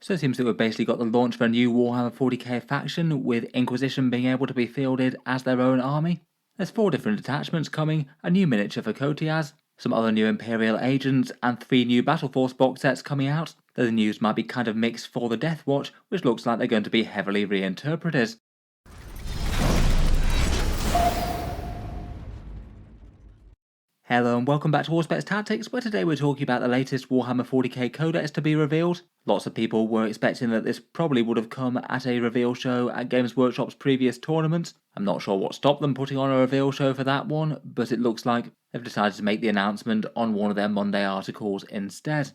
So it seems that we've basically got the launch of a new Warhammer 40k faction, with Inquisition being able to be fielded as their own army. There's 4 different detachments coming, a new miniature for Coteaz, some other new Imperial agents, and 3 new Battleforce box sets coming out, though the news might be kind of mixed for the Deathwatch, which looks like they're going to be heavily reinterpreted. Hello and welcome back to Warspec Tactics, where today we're talking about the latest Warhammer 40k Codex to be revealed. Lots of people were expecting that this probably would have come at a reveal show at Games Workshop's previous tournament. I'm not sure what stopped them putting on a reveal show for that one, but it looks like they've decided to make the announcement on one of their Monday articles instead.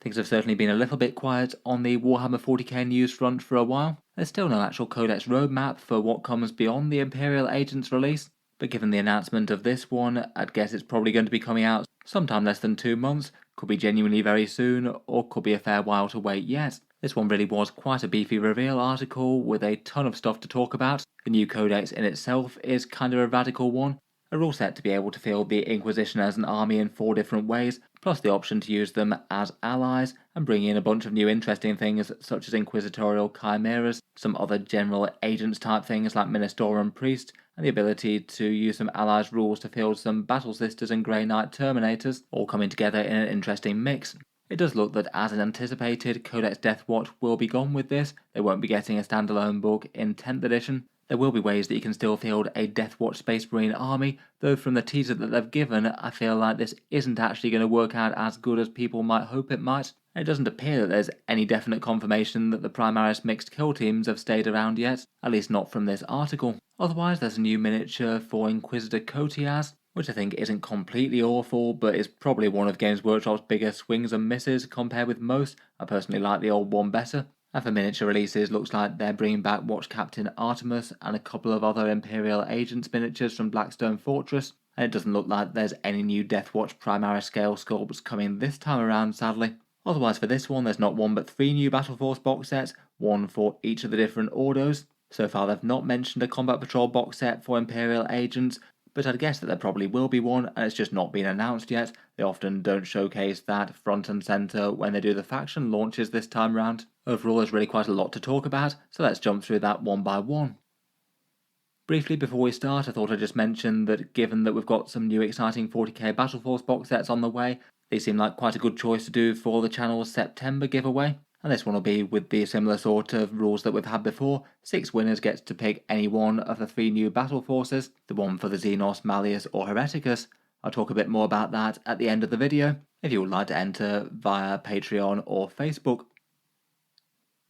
Things have certainly been a little bit quiet on the Warhammer 40k news front for a while. There's still no actual Codex roadmap for what comes beyond the Imperial Agents release, but given the announcement of this one, I'd guess it's probably going to be coming out sometime less than 2 months, could be genuinely very soon, or could be a fair while to wait yet. This one really was quite a beefy reveal article with a ton of stuff to talk about. The new codex in itself is kind of a radical one, a rule set to be able to field the Inquisition as an army in 4 different ways, plus the option to use them as allies, and bring in a bunch of new interesting things such as inquisitorial chimeras, some other general agents type things like Ministorum Priest, and the ability to use some allies rules to field some Battle Sisters and Grey Knight Terminators, all coming together in an interesting mix. It does look that, as anticipated, Codex Deathwatch will be gone with this. They won't be getting a standalone book in 10th edition. There will be ways that you can still field a Deathwatch Space Marine army, though from the teaser that they've given, I feel like this isn't actually going to work out as good as people might hope it might. It doesn't appear that there's any definite confirmation that the Primaris mixed kill teams have stayed around yet, at least not from this article. Otherwise, there's a new miniature for Inquisitor Coteaz, which I think isn't completely awful, but is probably one of Games Workshop's biggest swings and misses compared with most. I personally like the old one better. And for miniature releases, looks like they're bringing back Watch Captain Artemis and a couple of other Imperial Agents miniatures from Blackstone Fortress, and it doesn't look like there's any new Deathwatch Primaris scale sculpts coming this time around, sadly. Otherwise for this one, there's not one but 3 new Battleforce box sets, one for each of the different Ordos. So far they've not mentioned a Combat Patrol box set for Imperial Agents, but I'd guess that there probably will be one, and it's just not been announced yet. They often don't showcase that front and centre when they do the faction launches this time round. Overall, there's really quite a lot to talk about, so let's jump through that one by one. Briefly before we start, I thought I'd just mention that given that we've got some new exciting 40k Battleforce box sets on the way, they seem like quite a good choice to do for the channel's September giveaway. And this one will be with the similar sort of rules that we've had before. 6 winners gets to pick any one of the 3 new battle forces, the one for the Xenos, Malleus or Hereticus. I'll talk a bit more about that at the end of the video, if you would like to enter via Patreon or Facebook.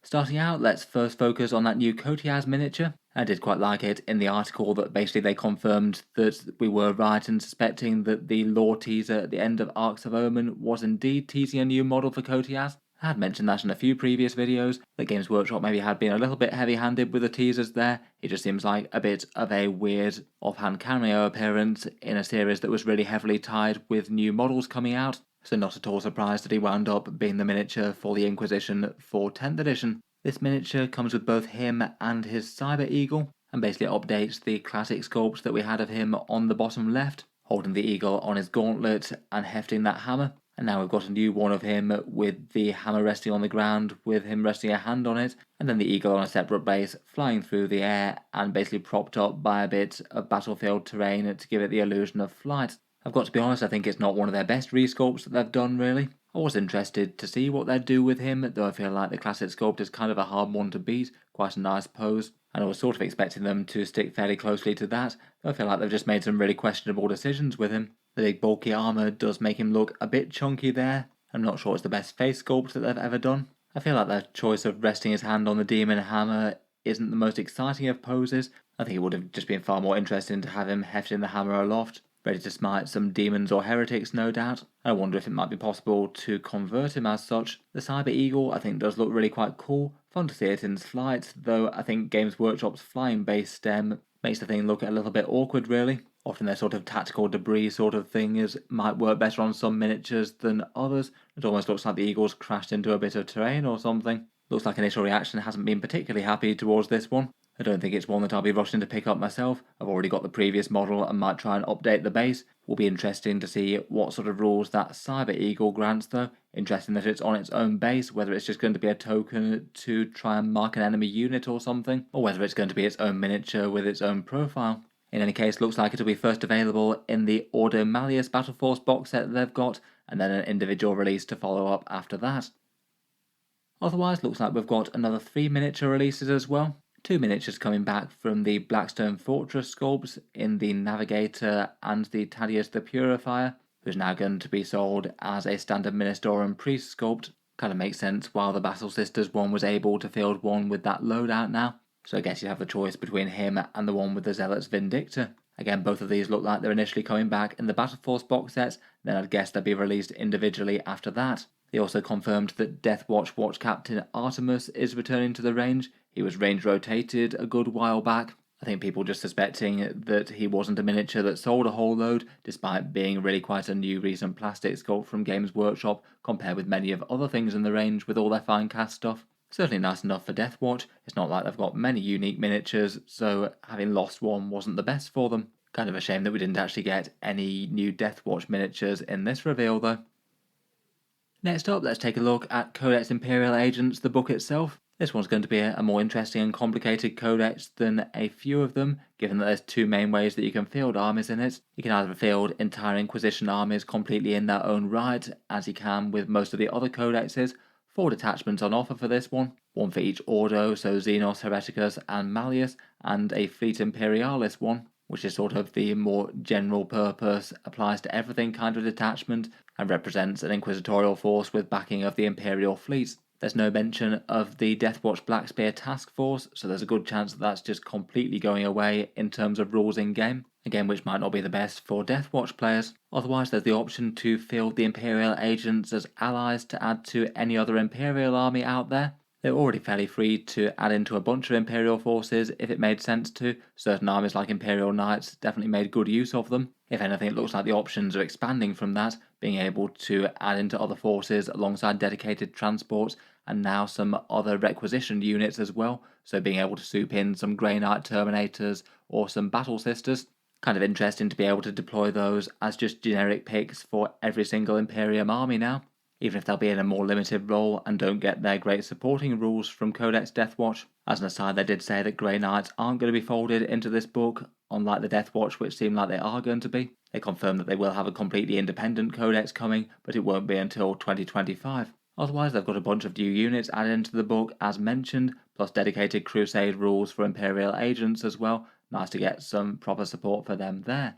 Starting out, let's first focus on that new Coteaz miniature. I did quite like it in the article that basically they confirmed that we were right in suspecting that the lore teaser at the end of Arcs of Omen was indeed teasing a new model for Coteaz. I had mentioned that in a few previous videos, that Games Workshop maybe had been a little bit heavy-handed with the teasers there. It just seems like a bit of a weird offhand cameo appearance in a series that was really heavily tied with new models coming out, so not at all surprised that he wound up being the miniature for the Inquisition for 10th edition. This miniature comes with both him and his Cyber Eagle, and basically updates the classic sculpt that we had of him on the bottom left, holding the eagle on his gauntlet and hefting that hammer. And now we've got a new one of him with the hammer resting on the ground, with him resting a hand on it, and then the eagle on a separate base, flying through the air and basically propped up by a bit of battlefield terrain to give it the illusion of flight. I've got to be honest, I think it's not one of their best resculpts that they've done really. I was interested to see what they'd do with him, though I feel like the classic sculpt is kind of a hard one to beat, quite a nice pose, and I was sort of expecting them to stick fairly closely to that, though I feel like they've just made some really questionable decisions with him. The big bulky armour does make him look a bit chunky there. I'm not sure it's the best face sculpt that they've ever done. I feel like their choice of resting his hand on the demon hammer isn't the most exciting of poses. I think it would have just been far more interesting to have him hefting the hammer aloft, ready to smite some demons or heretics no doubt. I wonder if it might be possible to convert him as such. The Cyber Eagle I think does look really quite cool, fun to see it in flight, though I think Games Workshop's flying base stem makes the thing look a little bit awkward really. Often their sort of tactical debris sort of thing might work better on some miniatures than others. It almost looks like the eagle's crashed into a bit of terrain or something. Looks like initial reaction hasn't been particularly happy towards this one. I don't think it's one that I'll be rushing to pick up myself. I've already got the previous model and might try and update the base. Will be interesting to see what sort of rules that Cyber Eagle grants though. Interesting that it's on its own base, whether it's just going to be a token to try and mark an enemy unit or something, or whether it's going to be its own miniature with its own profile. In any case, looks like it'll be first available in the Ordo Malleus Battleforce box set that they've got, and then an individual release to follow up after that. Otherwise, looks like we've got another 3 miniature releases as well. 2 miniatures coming back from the Blackstone Fortress sculpts in the Navigator and the Thaddeus the Purifier, who's now going to be sold as a standard Minister and Priest sculpt. Kind of makes sense while the Battle Sisters one was able to field one with that loadout now. So I guess you have the choice between him and the one with the Zealot's Vindictor. Again, both of these look like they're initially coming back in the Battleforce box sets, then I'd guess they'll be released individually after that. They also confirmed that Deathwatch Watch Captain Artemis is returning to the range. He was range rotated a good while back. I think people just suspecting that he wasn't a miniature that sold a whole load, despite being really quite a new recent plastic sculpt from Games Workshop compared with many of other things in the range with all their fine cast stuff. Certainly nice enough for Deathwatch. It's not like they've got many unique miniatures, so having lost one wasn't the best for them. Kind of a shame that we didn't actually get any new Deathwatch miniatures in this reveal though. Next up, let's take a look at Codex Imperial Agents, the book itself. This one's going to be a more interesting and complicated codex than a few of them, given that there's 2 main ways that you can field armies in it. You can either field entire Inquisition armies completely in their own right, as you can with most of the other codexes. 4 detachments on offer for this one for each Ordo, so Xenos, Hereticus and Malleus, and a Fleet Imperialis one, which is sort of the more general purpose, applies to everything kind of detachment, and represents an inquisitorial force with backing of the Imperial fleets. There's no mention of the Deathwatch Black Spear task force, so there's a good chance that that's just completely going away in terms of rules in game, again which might not be the best for Deathwatch players. Otherwise there's the option to field the Imperial agents as allies to add to any other Imperial army out there. They're already fairly free to add into a bunch of Imperial forces if it made sense to. Certain armies like Imperial Knights definitely made good use of them. If anything, it looks like the options are expanding from that, being able to add into other forces alongside dedicated transports and now some other requisitioned units as well, so being able to soup in some Grey Knight Terminators or some Battle Sisters. Kind of interesting to be able to deploy those as just generic picks for every single Imperium army now, even if they'll be in a more limited role and don't get their great supporting rules from Codex Deathwatch. As an aside, they did say that Grey Knights aren't going to be folded into this book, unlike the Deathwatch, which seem like they are going to be. They confirmed that they will have a completely independent codex coming, but it won't be until 2025. Otherwise, they've got a bunch of new units added into the book, as mentioned, plus dedicated Crusade rules for Imperial agents as well. Nice to get some proper support for them there.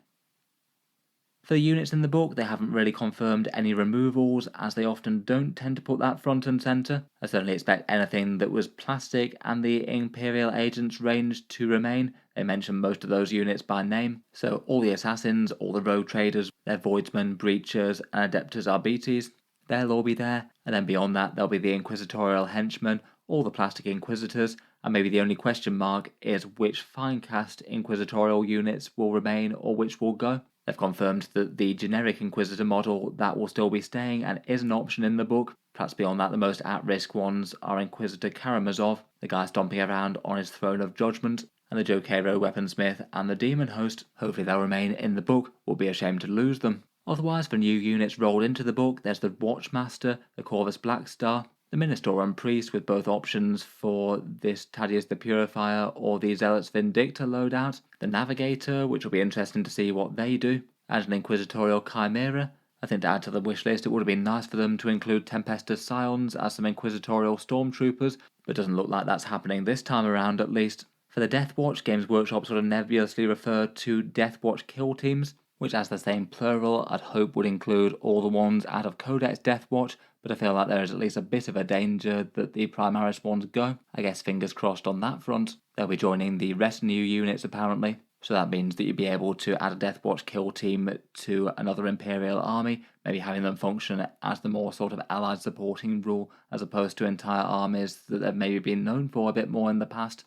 For the units in the book, they haven't really confirmed any removals, as they often don't tend to put that front and centre. I certainly expect anything that was plastic and the Imperial Agents range to remain. They mention most of those units by name, so all the Assassins, all the Rogue Traders, their Voidsmen, Breachers and Adeptus Arbites, they'll all be there, and then beyond that there'll be the Inquisitorial Henchmen, all the plastic Inquisitors, and maybe the only question mark is which fine-cast Inquisitorial units will remain or which will go. They've confirmed that the generic Inquisitor model, that will still be staying and is an option in the book. Perhaps beyond that, the most at-risk ones are Inquisitor Karamazov, the guy stomping around on his throne of judgment, and the Jokero Weaponsmith and the Demon Host. Hopefully they'll remain in the book, we'll be ashamed to lose them. Otherwise, for new units rolled into the book, there's the Watchmaster, the Corvus Blackstar, the Minister and Priest with both options for this Thaddeus the Purifier or the Zealot's Vindictor loadout, the Navigator, which will be interesting to see what they do, and an Inquisitorial Chimera. I think to add to the wish list, it would have been nice for them to include Tempestus Scions as some Inquisitorial Stormtroopers, but doesn't look like that's happening this time around at least. For the Deathwatch, Games Workshop sort of nebulously referred to Deathwatch kill teams, which as the same plural I'd hope would include all the ones out of Codex Deathwatch, but I feel like there is at least a bit of a danger that the Primaris ones go. I guess fingers crossed on that front. They'll be joining the retinue units apparently, so that means that you'd be able to add a Deathwatch kill team to another Imperial army, maybe having them function as the more sort of allied supporting rule as opposed to entire armies that they've maybe been known for a bit more in the past.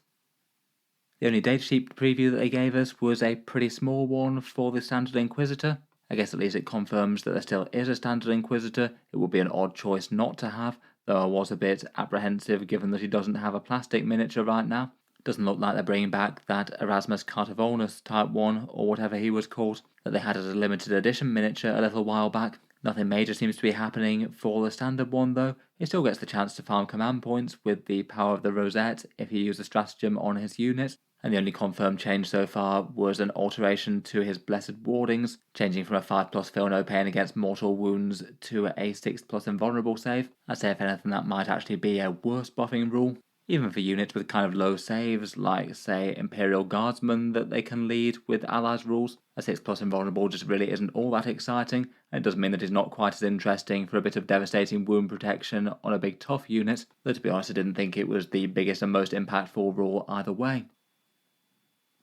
The only datasheet preview that they gave us was a pretty small one for the Standard Inquisitor. I guess at least it confirms that there still is a Standard Inquisitor. It would be an odd choice not to have, though I was a bit apprehensive given that he doesn't have a plastic miniature right now. Doesn't look like they're bringing back that Erasmus Cartavonus Type 1, or whatever he was called, that they had as a limited edition miniature a little while back. Nothing major seems to be happening for the standard one though. He still gets the chance to farm command points with the power of the Rosette if he uses stratagem on his units, and the only confirmed change so far was an alteration to his Blessed Wardings, changing from a 5+ feel no pain against mortal wounds to a 6+ invulnerable save. I'd say if anything that might actually be a worse buffing rule. Even for units with kind of low saves, like say Imperial Guardsmen that they can lead with allies rules, a 6+ invulnerable just really isn't all that exciting, and it does mean that it's not quite as interesting for a bit of devastating wound protection on a big tough unit, though to be honest I didn't think it was the biggest and most impactful rule either way.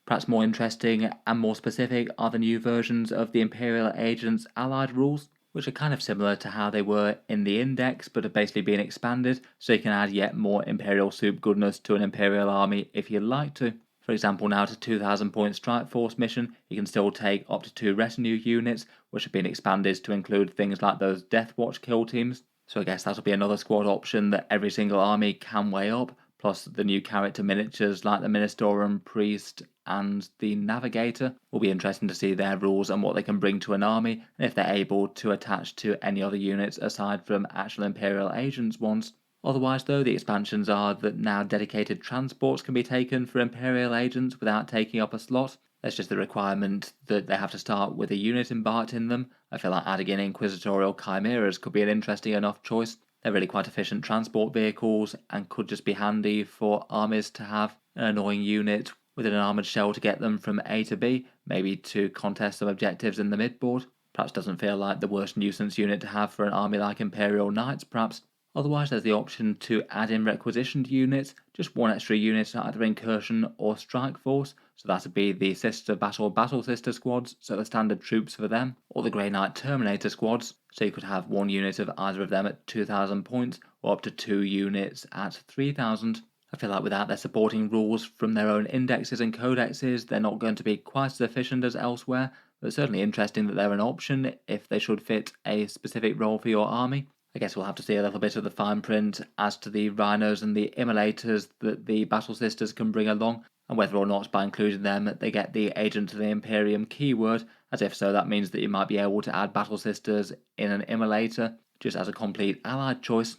Perhaps more interesting and more specific are the new versions of the Imperial Agents allied rules, which are kind of similar to how they were in the Index, but have basically been expanded, so you can add yet more Imperial soup goodness to an Imperial army if you'd like to. For example, now to 2000 point Strike Force mission, you can still take up to 2 retinue units, which have been expanded to include things like those Deathwatch kill teams, so I guess that'll be another squad option that every single army can weigh up, plus the new character miniatures like the Ministorum Priest and the Navigator. Will be interesting to see their rules and what they can bring to an army, and if they're able to attach to any other units aside from actual Imperial Agents ones. Otherwise though, the expansions are that now dedicated transports can be taken for Imperial Agents without taking up a slot. There's just the requirement that they have to start with a unit embarked in them. I feel like adding in Inquisitorial Chimeras could be an interesting enough choice. They're really quite efficient transport vehicles and could just be handy for armies to have an annoying unit with an armoured shell to get them from A to B, maybe to contest some objectives in the midboard. Perhaps doesn't feel like the worst nuisance unit to have for an army like Imperial Knights, perhaps. Otherwise, there's the option to add in requisitioned units, just 1 extra unit at either Incursion or Strike Force, so that would be the Sister Battle Sister squads, so the standard troops for them, or the Grey Knight Terminator squads, so you could have 1 unit of either of them at 2000 points, or up to 2 units at 3000. I feel like without their supporting rules from their own indexes and codexes, they're not going to be quite as efficient as elsewhere, but it's certainly interesting that they're an option if they should fit a specific role for your army. I guess we'll have to see a little bit of the fine print as to the rhinos and the immolators that the Battle Sisters can bring along, and whether or not by including them they get the Agent of the Imperium keyword, as if so that means that you might be able to add Battle Sisters in an immolator, just as a complete allied choice.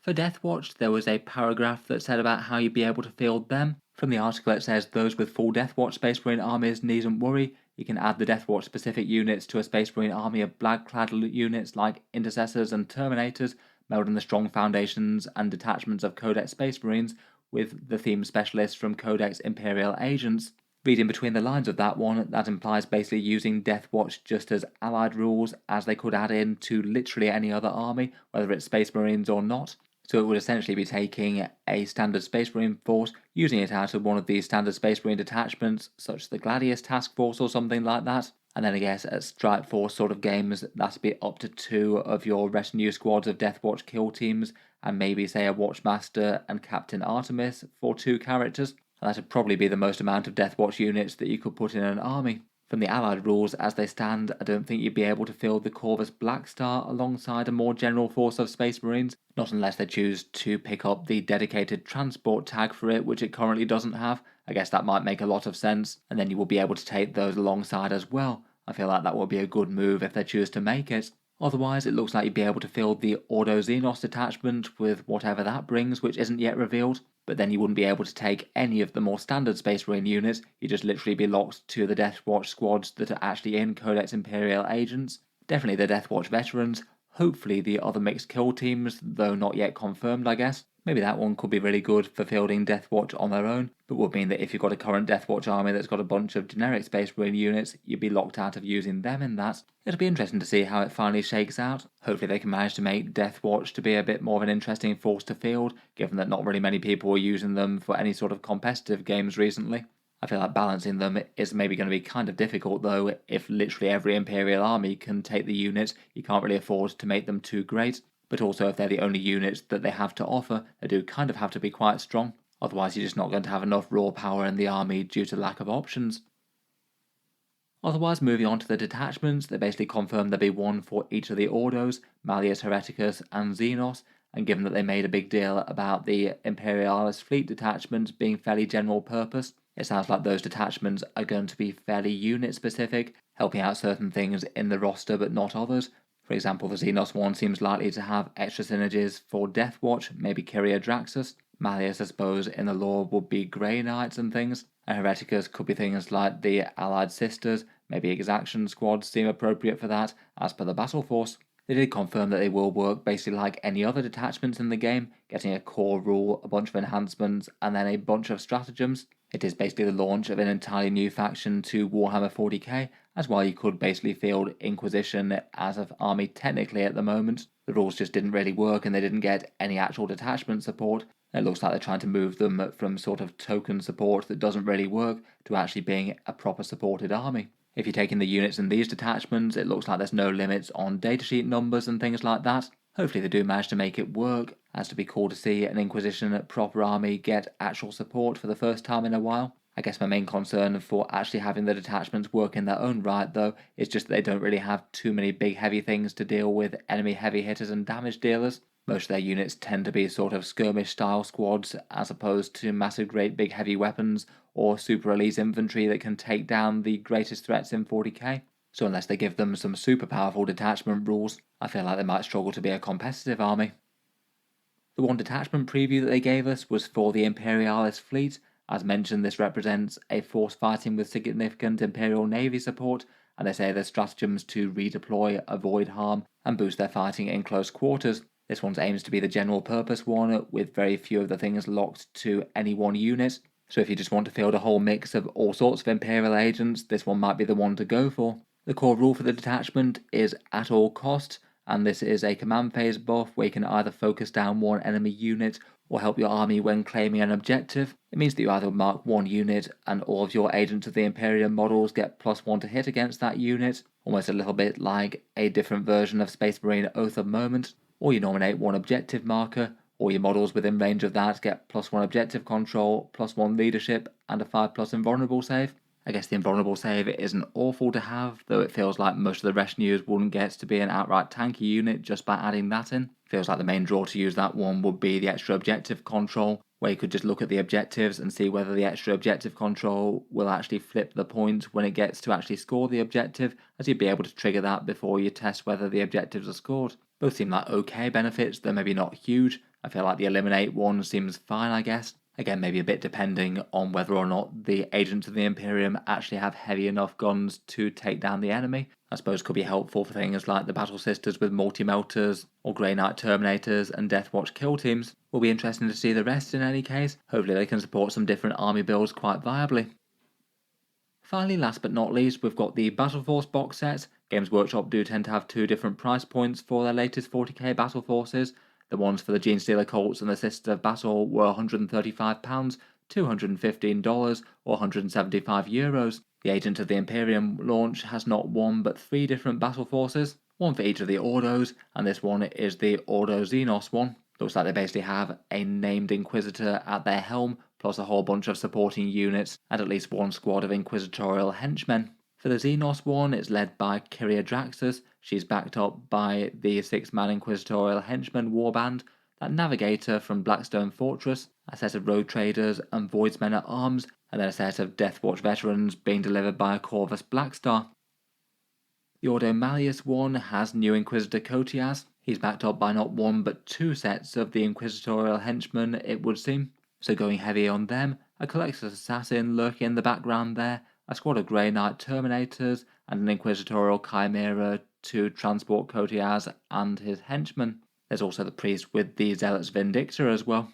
For Deathwatch, there was a paragraph that said about how you'd be able to field them. From the article it says those with full Deathwatch Space Marine armies needn't worry. You can add the Deathwatch specific units to a Space Marine army of black-clad units like Intercessors and Terminators, melding the strong foundations and detachments of Codex Space Marines with the theme specialists from Codex Imperial Agents. Reading between the lines of that one, that implies basically using Deathwatch just as allied rules as they could add in to literally any other army, whether it's Space Marines or not. So it would essentially be taking a standard Space Marine force, using it out of one of these standard Space Marine detachments, such as the Gladius Task Force or something like that. And then I guess at Strike Force sort of games, that'd be up to 2 of your retinue squads of Deathwatch kill teams, and maybe say a Watchmaster and Captain Artemis for 2 characters. And that'd probably be the most amount of Deathwatch units that you could put in an army. From the Allied rules as they stand, I don't think you'd be able to field the Corvus Blackstar alongside a more general force of Space Marines, not unless they choose to pick up the dedicated transport tag for it, which it currently doesn't have. I guess that might make a lot of sense, and then you will be able to take those alongside as well. I feel like that would be a good move if they choose to make it. Otherwise, it looks like you'd be able to field the Ordo Xenos detachment with whatever that brings, which isn't yet revealed, but then you wouldn't be able to take any of the more standard Space Marine units. You'd just literally be locked to the Deathwatch squads that are actually in Codex Imperial Agents. Definitely the Deathwatch veterans, hopefully the other mixed kill teams, though not yet confirmed I guess. Maybe that one could be really good for fielding Deathwatch on their own, but would mean that if you've got a current Deathwatch army that's got a bunch of generic Space Marine units, you'd be locked out of using them in that. It'll be interesting to see how it finally shakes out. Hopefully they can manage to make Deathwatch to be a bit more of an interesting force to field, given that not really many people are using them for any sort of competitive games recently. I feel like balancing them is maybe going to be kind of difficult though. If literally every Imperial army can take the units, you can't really afford to make them too great. But also if they're the only units that they have to offer, they do kind of have to be quite strong. Otherwise you're just not going to have enough raw power in the army due to lack of options. Otherwise, moving on to the detachments, they basically confirmed there'll be 1 for each of the Ordos, Malleus, Hereticus and Xenos, and given that they made a big deal about the Imperialis fleet detachments being fairly general purpose, it sounds like those detachments are going to be fairly unit specific, helping out certain things in the roster but not others. For example, the Xenos one seems likely to have extra synergies for Deathwatch, maybe Kyria Draxus. Malleus, I suppose, in the lore would be Grey Knights and things, and Hereticus could be things like the Allied Sisters, maybe Exaction squads seem appropriate for that, as per the Battleforce. They did confirm that they will work basically like any other detachments in the game, getting a core rule, a bunch of enhancements, and then a bunch of stratagems. It is basically the launch of an entirely new faction to Warhammer 40k, as well you could basically field Inquisition as an army technically at the moment. The rules just didn't really work and they didn't get any actual detachment support. It looks like they're trying to move them from sort of token support that doesn't really work to actually being a proper supported army. If you're taking the units in these detachments, it looks like there's no limits on datasheet numbers and things like that. Hopefully they do manage to make it work, as to be cool to see an Inquisition proper army get actual support for the first time in a while. I guess my main concern for actually having the detachments work in their own right though is just that they don't really have too many big heavy things to deal with enemy heavy hitters and damage dealers. Most of their units tend to be sort of skirmish style squads as opposed to massive great big heavy weapons or super elite infantry that can take down the greatest threats in 40k. So unless they give them some super powerful detachment rules, I feel like they might struggle to be a competitive army. The one detachment preview that they gave us was for the Imperialis fleet. As mentioned, this represents a force fighting with significant Imperial Navy support, and they say there's stratagems to redeploy, avoid harm, and boost their fighting in close quarters. This one aims to be the general purpose one, with very few of the things locked to any one unit. So if you just want to field a whole mix of all sorts of Imperial agents, this one might be the one to go for. The core rule for the detachment is at all costs, and this is a command phase buff where you can either focus down one enemy unit or help your army when claiming an objective. It means that you either mark one unit and all of your agents of the Imperium models get +1 to hit against that unit, almost a little bit like a different version of Space Marine Oath of Moment, or you nominate one objective marker. All your models within range of that get +1 objective control, +1 leadership, and a 5+ invulnerable save. I guess the invulnerable save isn't awful to have, though it feels like most of the retinues wouldn't get to be an outright tanky unit just by adding that in. Feels like the main draw to use that one would be the extra objective control, where you could just look at the objectives and see whether the extra objective control will actually flip the point when it gets to actually score the objective, as you'd be able to trigger that before you test whether the objectives are scored. Both seem like okay benefits, though maybe not huge. I feel like the eliminate one seems fine, I guess. Again, maybe a bit depending on whether or not the agents of the Imperium actually have heavy enough guns to take down the enemy. I suppose could be helpful for things like the Battle Sisters with multi-melters, or Grey Knight Terminators and Deathwatch kill teams. Will be interesting to see the rest in any case. Hopefully they can support some different army builds quite viably. Finally, last but not least, we've got the Battleforce box set. Games Workshop do tend to have two different price points for their latest 40k Battleforces. The ones for the Genestealer Cults and the Sisters of Battle were £135, $215, or €175. The Agent of the Imperium launch has not one but three different battle forces, one for each of the Ordos, and this one is the Ordo Xenos one. Looks like they basically have a named Inquisitor at their helm, plus a whole bunch of supporting units, and at least one squad of Inquisitorial henchmen. For the Xenos one, it's led by Kyria Draxus. She's backed up by the 6-man Inquisitorial henchman warband, that Navigator from Blackstone Fortress, a set of road traders and voidsmen at arms, and then a set of Deathwatch veterans being delivered by a Corvus Blackstar. The Ordo Malleus one has new Inquisitor Coteaz. He's backed up by not one but two sets of the Inquisitorial henchmen, it would seem. So going heavy on them, a Collector's Assassin lurking in the background there, a squad of Grey Knight Terminators, and an Inquisitorial Chimera to transport Coteaz and his henchmen. There's also the priest with the Zealot's Vindictor as well.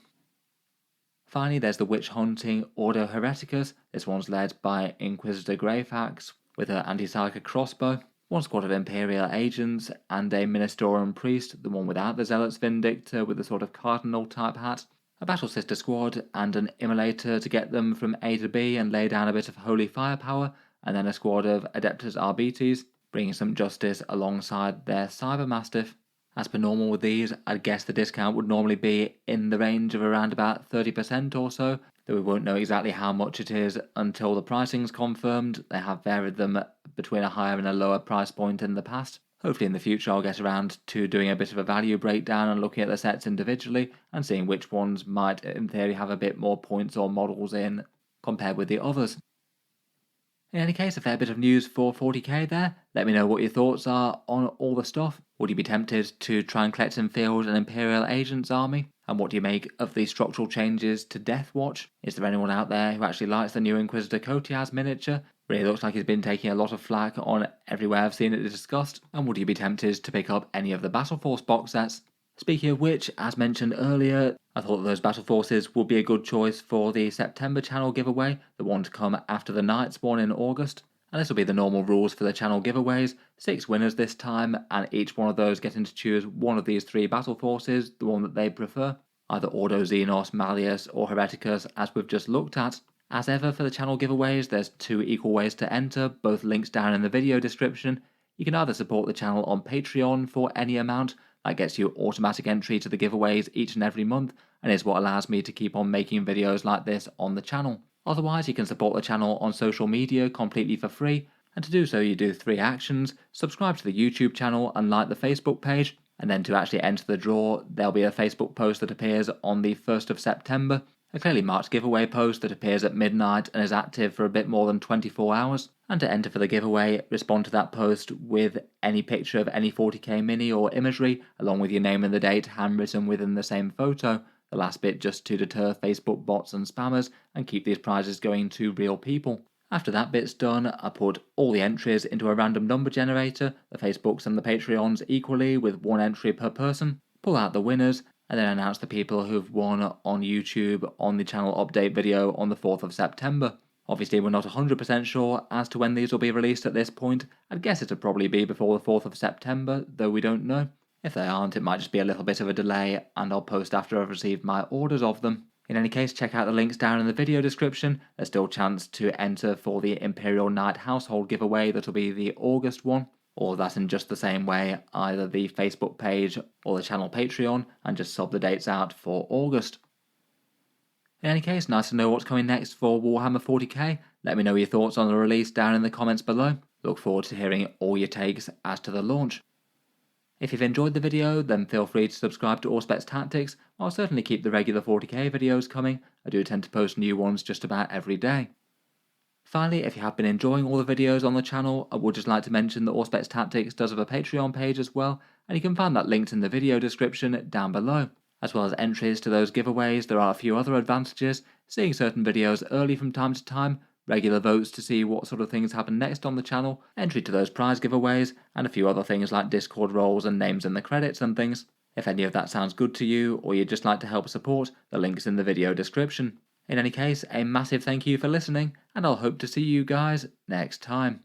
Finally, there's the witch-hunting Ordo Hereticus. This one's led by Inquisitor Greyfax with her anti-psychic crossbow, one squad of Imperial agents, and a Ministorum priest, the one without the Zealot's Vindictor with the sort of cardinal-type hat, a Battle Sister squad, and an Immolator to get them from A to B and lay down a bit of holy firepower, and then a squad of Adeptus Arbites, bringing some justice alongside their Cyber Mastiff. As per normal with these, I'd guess the discount would normally be in the range of around about 30% or so, though we won't know exactly how much it is until the pricing's confirmed. They have varied them between a higher and a lower price point in the past. Hopefully in the future I'll get around to doing a bit of a value breakdown and looking at the sets individually and seeing which ones might in theory have a bit more points or models in compared with the others. In any case, a fair bit of news for 40k there. Let me know what your thoughts are on all the stuff. Would you be tempted to try and collect and field an Imperial Agents army? And what do you make of the structural changes to Deathwatch? Is there anyone out there who actually likes the new Inquisitor Coteaz miniature? Really looks like he's been taking a lot of flack on everywhere I've seen it discussed. And would you be tempted to pick up any of the Battleforce box sets? Speaking of which, as mentioned earlier, I thought that those Battleforces would be a good choice for the September channel giveaway, the one to come after the Knights one in August. And this will be the normal rules for the channel giveaways, 6 winners this time, and each one of those getting to choose one of these 3 Battleforces, the one that they prefer, either Ordo, Xenos, Malleus or Hereticus as we've just looked at. As ever for the channel giveaways, there's 2 equal ways to enter, both links down in the video description. You can either support the channel on Patreon for any amount. That gets you automatic entry to the giveaways each and every month and is what allows me to keep on making videos like this on the channel. Otherwise, you can support the channel on social media completely for free, and to do so you do 3 actions: subscribe to the YouTube channel and like the Facebook page, and then to actually enter the draw there'll be a Facebook post that appears on the 1st of September, a clearly marked giveaway post that appears at midnight and is active for a bit more than 24 hours. And to enter for the giveaway, respond to that post with any picture of any 40k mini or imagery, along with your name and the date handwritten within the same photo. The last bit just to deter Facebook bots and spammers and keep these prizes going to real people. After that bit's done, I put all the entries into a random number generator, the Facebooks and the Patreons equally with 1 entry per person, pull out the winners, and then announce the people who've won on YouTube on the channel update video on the 4th of September. Obviously we're not 100% sure as to when these will be released at this point. I'd guess it'll probably be before the 4th of September, though we don't know. If they aren't, it might just be a little bit of a delay and I'll post after I've received my orders of them. In any case, check out the links down in the video description. There's still a chance to enter for the Imperial Knight Household giveaway that'll be the August one. Or that in just the same way, either the Facebook page or the channel Patreon, and just sub the dates out for August. In any case, nice to know what's coming next for Warhammer 40k. Let me know your thoughts on the release down in the comments below. Look forward to hearing all your takes as to the launch. If you've enjoyed the video, then feel free to subscribe to Auspex Tactics. I'll certainly keep the regular 40k videos coming. I do tend to post new ones just about every day. Finally, if you have been enjoying all the videos on the channel, I would just like to mention that Auspex Tactics does have a Patreon page as well, and you can find that linked in the video description down below. As well as entries to those giveaways, there are a few other advantages: seeing certain videos early from time to time, regular votes to see what sort of things happen next on the channel, entry to those prize giveaways, and a few other things like Discord roles and names in the credits and things. If any of that sounds good to you, or you'd just like to help support, the link's in the video description. In any case, a massive thank you for listening, and I'll hope to see you guys next time.